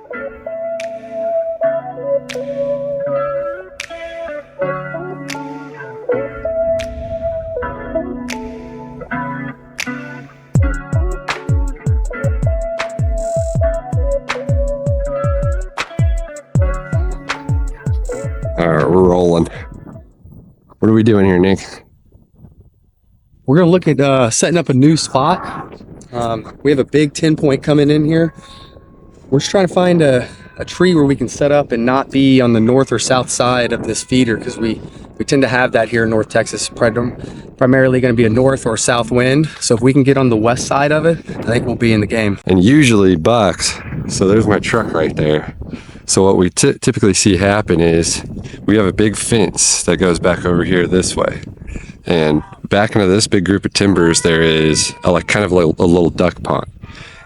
All right, we're rolling. What are we doing here, Nick? We're gonna look at setting up a new spot. We have a big 10-point coming in here. We're just trying to find a tree where we can set up and not be on the north or south side of this feeder, because we tend to have that here in North Texas. Primarily going to be a north or south wind. So if we can get on the west side of it, I think we'll be in the game. And usually bucks, so there's my truck right there. So what we typically see happen is we have a big fence that goes back over here this way. And back into this big group of timbers, there is a little duck pond.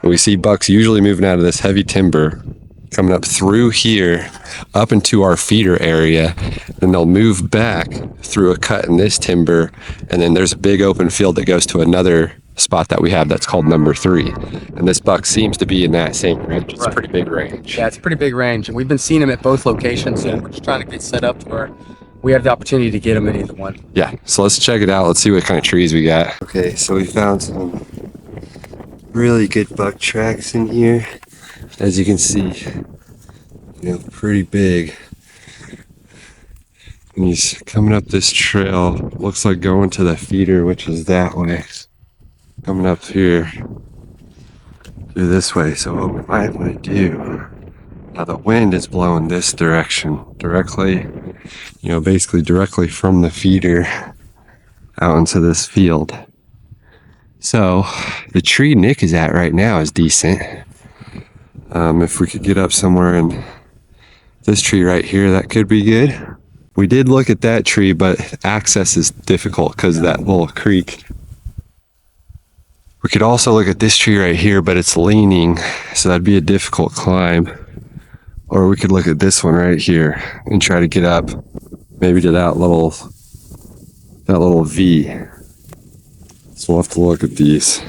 And we see bucks usually moving out of this heavy timber, coming up through here, up into our feeder area. Then they'll move back through a cut in this timber. And then there's a big open field that goes to another spot that we have that's called number 3. And this buck seems to be in that same range. It's a pretty big range. Yeah, it's a pretty big range. And we've been seeing them at both locations. So we're just trying to get set up where we have the opportunity to get them at either one. Yeah, so let's check it out. Let's see what kind of trees we got. Okay, so we found some really good buck tracks in here. As you can see, pretty big. And he's coming up this trail. Looks like going to the feeder, which is that way. Coming up here through this way. So what we might want to do, now the wind is blowing this direction, directly, basically directly from the feeder out into this field. So the tree Nick is at right now is decent. If we could get up somewhere in this tree right here, that could be good. We did look at that tree, but access is difficult because of that little creek. We could also look at this tree right here, but it's leaning, so that'd be a difficult climb. Or we could look at this one right here and try to get up maybe to that little V. So we'll have to look at these.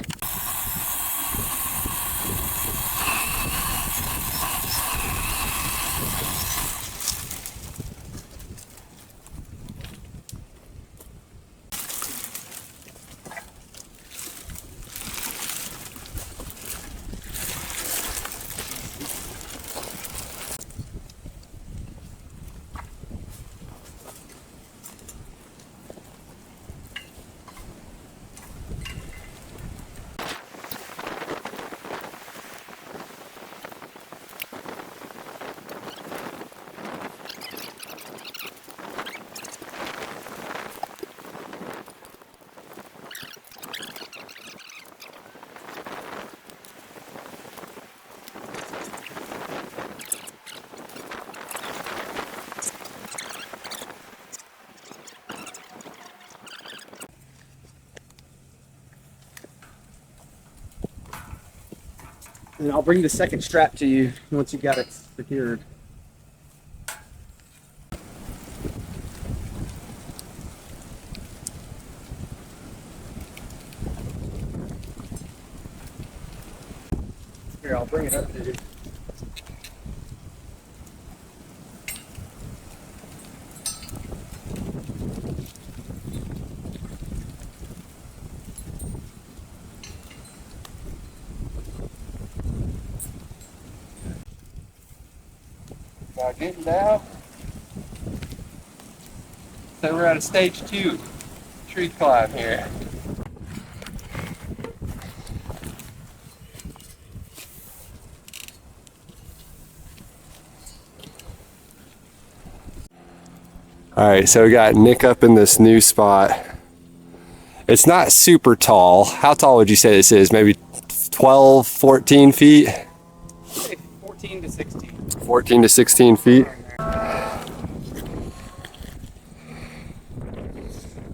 And I'll bring the second strap to you once you got it secured. Here, I'll bring it up to you. Getting down. So we're at a stage 2 tree climb here. All right, so we got Nick up in this new spot. It's not super tall. How tall would you say this is? Maybe 12, 14 feet? 14 to 16. 14 to 16 feet.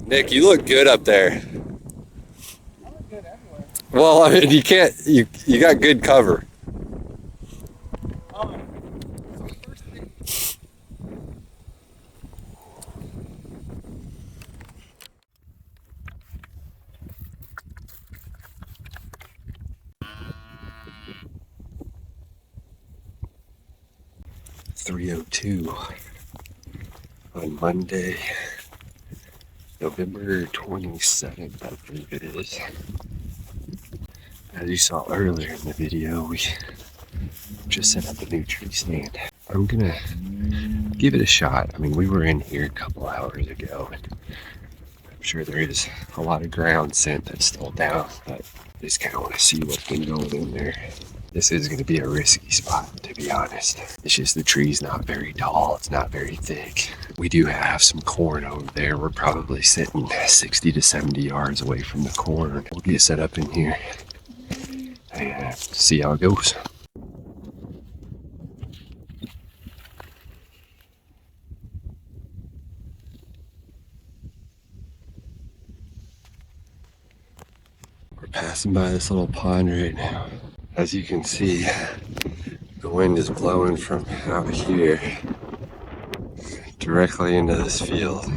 Nick, you look good up there. I look good everywhere. Well, I mean, you got good cover. 3:02 on Monday, November 27th, I believe it is. As you saw earlier in the video, we just set up a new tree stand. I'm gonna give it a shot. I mean, we were in here a couple hours ago, and I'm sure there is a lot of ground scent that's still down, but I just kind of want to see what's been going in there. This is going to be a risky spot, to be honest. It's just the tree's not very tall. It's not very thick. We do have some corn over there. We're probably sitting 60 to 70 yards away from the corn. We'll get set up in here and see how it goes. We're passing by this little pond right now. As you can see, the wind is blowing from out here directly into this field.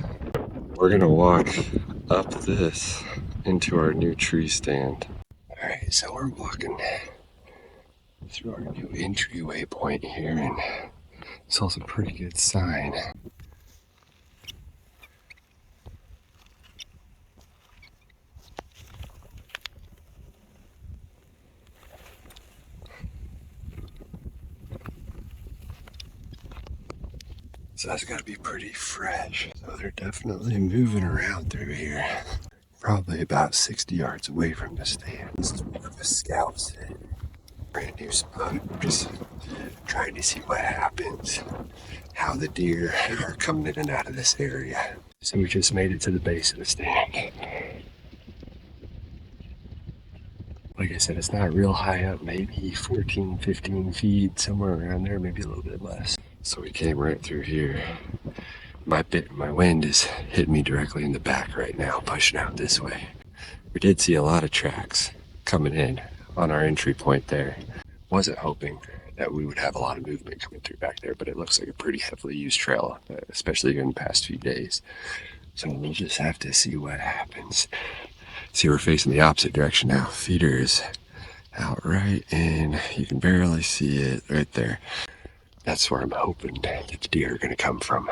We're gonna walk up this into our new tree stand. All right, so we're walking through our new entryway point here, and saw some pretty good sign. So that's gotta be pretty fresh. So they're definitely moving around through here. Probably about 60 yards away from the stand. This is more of a scout sit. Brand new spot. Just trying to see what happens. How the deer are coming in and out of this area. So we just made it to the base of the stand. Like I said, it's not real high up, maybe 14, 15 feet, somewhere around there, maybe a little bit less. So we came right through here. My wind is hitting me directly in the back right now, pushing out this way. We did see a lot of tracks coming in on our entry point there. Wasn't hoping that we would have a lot of movement coming through back there, but it looks like a pretty heavily used trail, especially in the past few days. So we'll just have to see what happens. See, we're facing the opposite direction now. Feeder is out right, and you can barely see it right there. That's where I'm hoping that the deer are going to come from.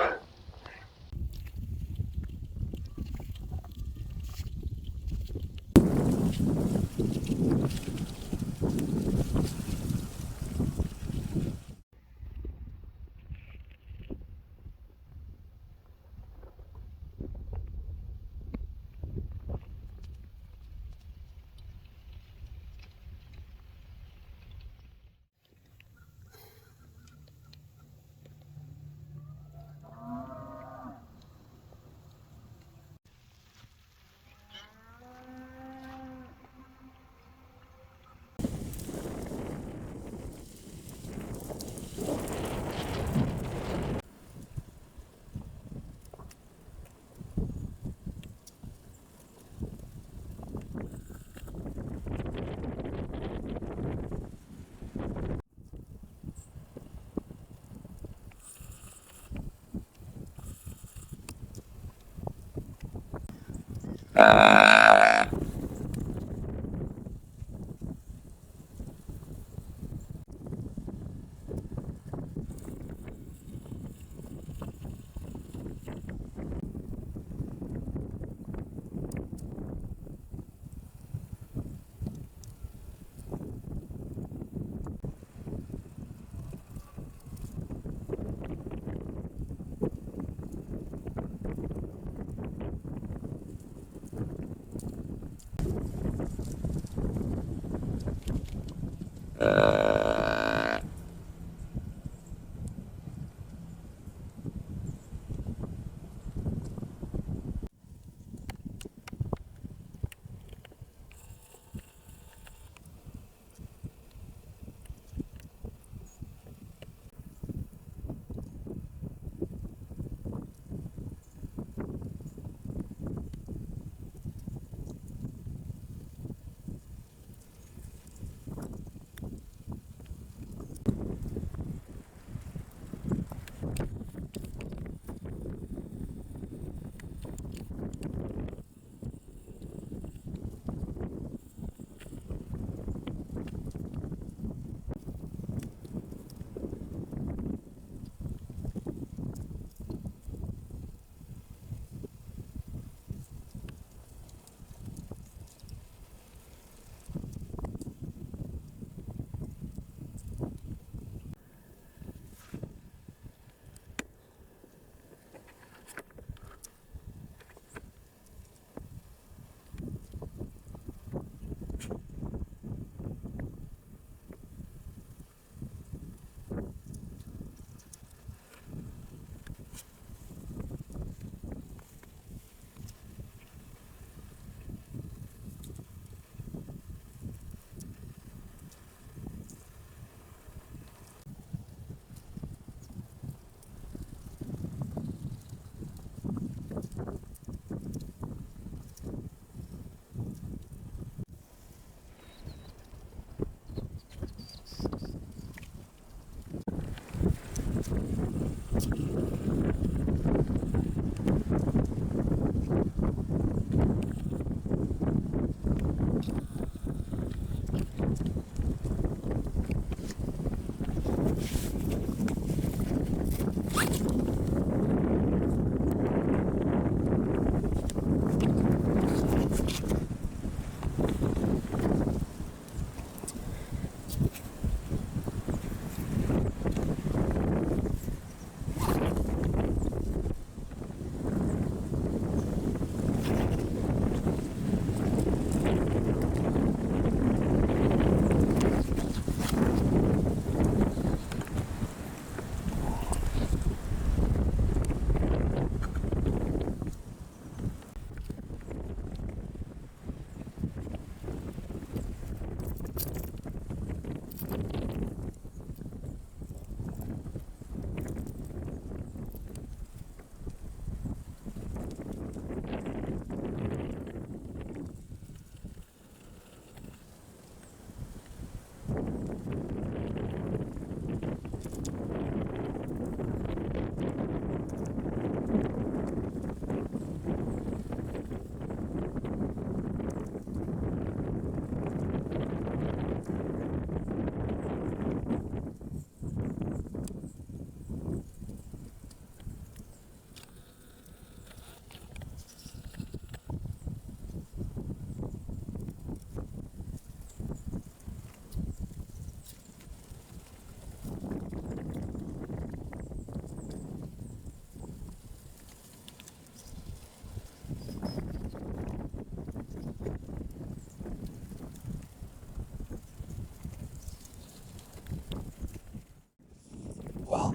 Well,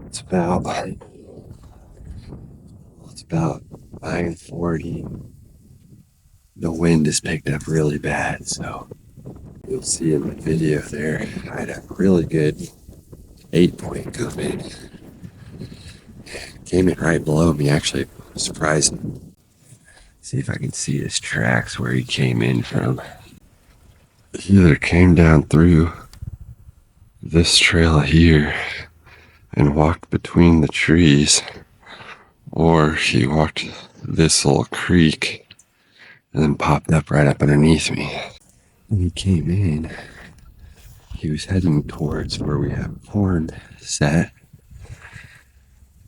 it's about 9:40. The wind has picked up really bad, so you'll see in the video there, I had a really good 8-point come in. Came in right below me, actually surprised me. See if I can see his tracks where he came in from. He either came down through this trail here and walked between the trees, or he walked this little creek and then popped up right up underneath me. When he came in, he was heading towards where we have corn set,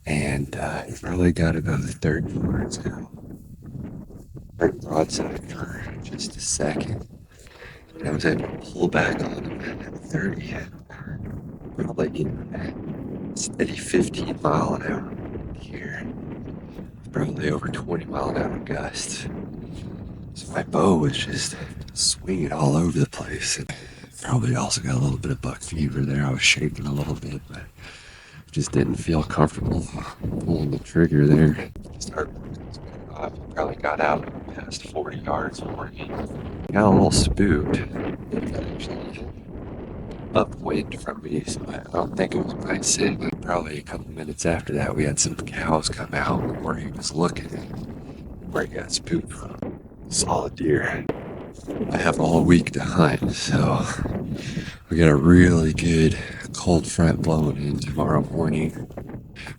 and he probably got about 30 yards now. Went broadside for just a second. And I was able to pull back on him at 30. Probably getting steady 15 mile an hour here. Probably over 20 mile an hour gusts. So my bow was just swinging all over the place. And probably also got a little bit of buck fever there. I was shaking a little bit, but just didn't feel comfortable pulling the trigger there. Started working off. Probably got out past 40 yards for me. Got a little spooked. It got actually upwind from me, so I don't think it was my sin. Probably a couple minutes after that, we had some cows come out where he was looking, where he got spooked from. Solid deer. I have all week to hunt, so we got a really good cold front blowing in tomorrow morning.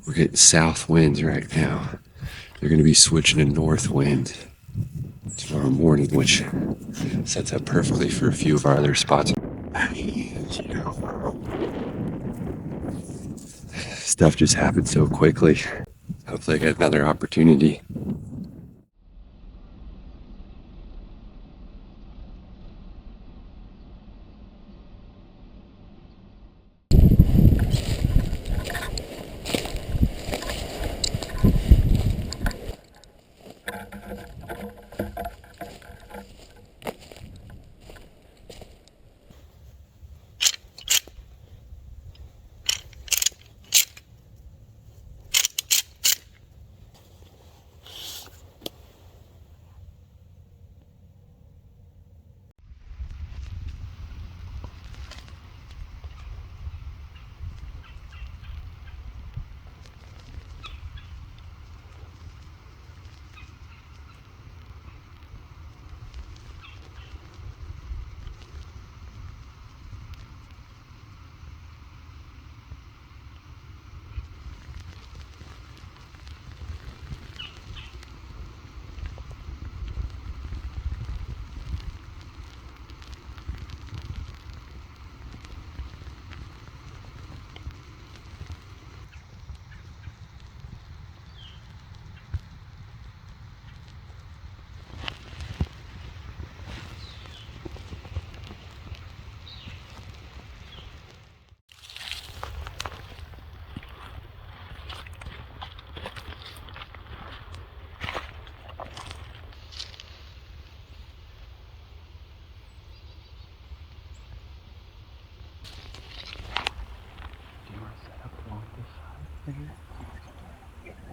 We're getting south winds right now. They're going to be switching to north wind tomorrow morning, which sets up perfectly for a few of our other spots. You know, stuff just happened so quickly. Hopefully I get another opportunity.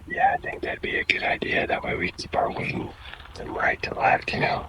Yeah, I think that'd be a good idea. That way we keep our wing from right to left, you know.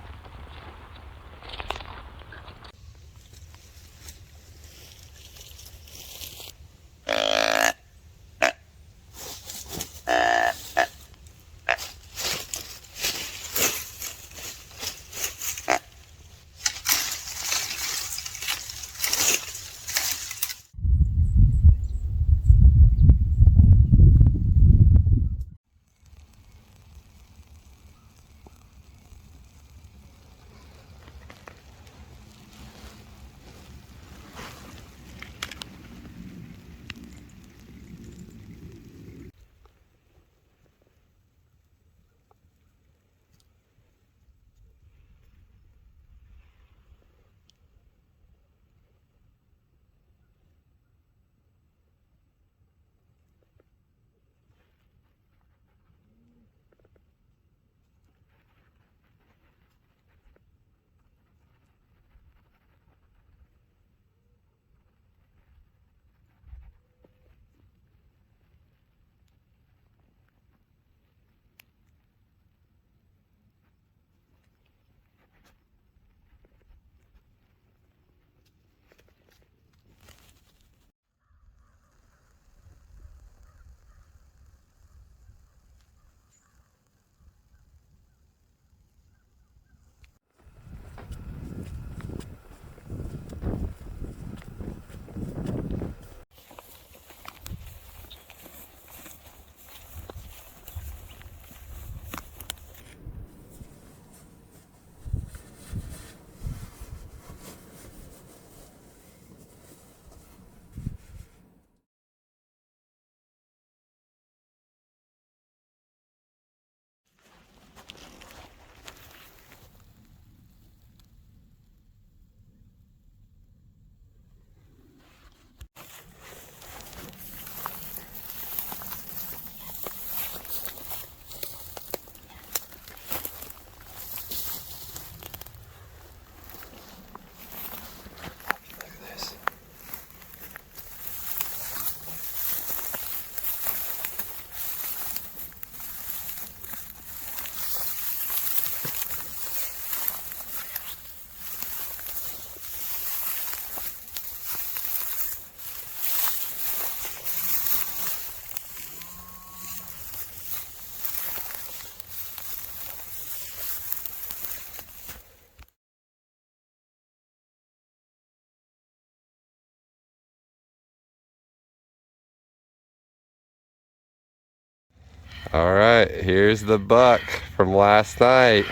All right, here's the buck from last night.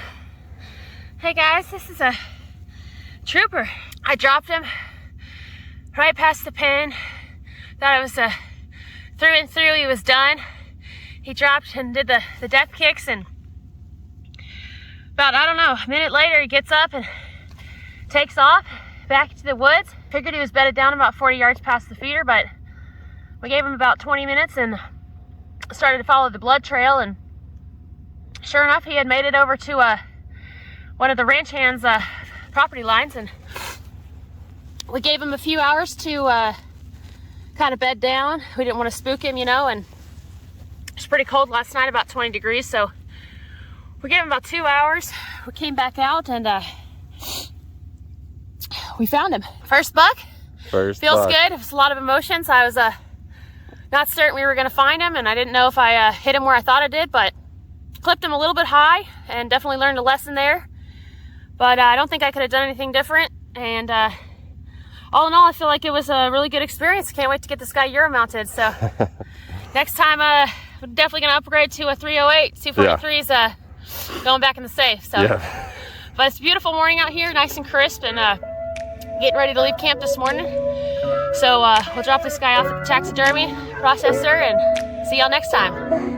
Hey guys, this is a trooper. I dropped him right past the pin. Thought I was through and through, he was done. He dropped and did the death kicks, and about, I don't know, a minute later he gets up and takes off back to the woods. Figured he was bedded down about 40 yards past the feeder, but we gave him about 20 minutes and started to follow the blood trail, and sure enough he had made it over to one of the ranch hands' property lines, and we gave him a few hours to kind of bed down. We didn't want to spook him, you know, and it was pretty cold last night, about 20 degrees, so we gave him about 2 hours. We came back out and we found him. First buck. Feels good. It was a lot of emotions. I was not certain we were going to find him, and I didn't know if I hit him where I thought I did, but clipped him a little bit high and definitely learned a lesson there. But I don't think I could have done anything different, and all in all, I feel like it was a really good experience. Can't wait to get this guy Euro mounted. So next time, we're definitely going to upgrade to a 308. 243's going back in the safe. So, yeah. But it's a beautiful morning out here, nice and crisp, and getting ready to leave camp this morning. So we'll drop this guy off at the taxidermy processor and see y'all next time.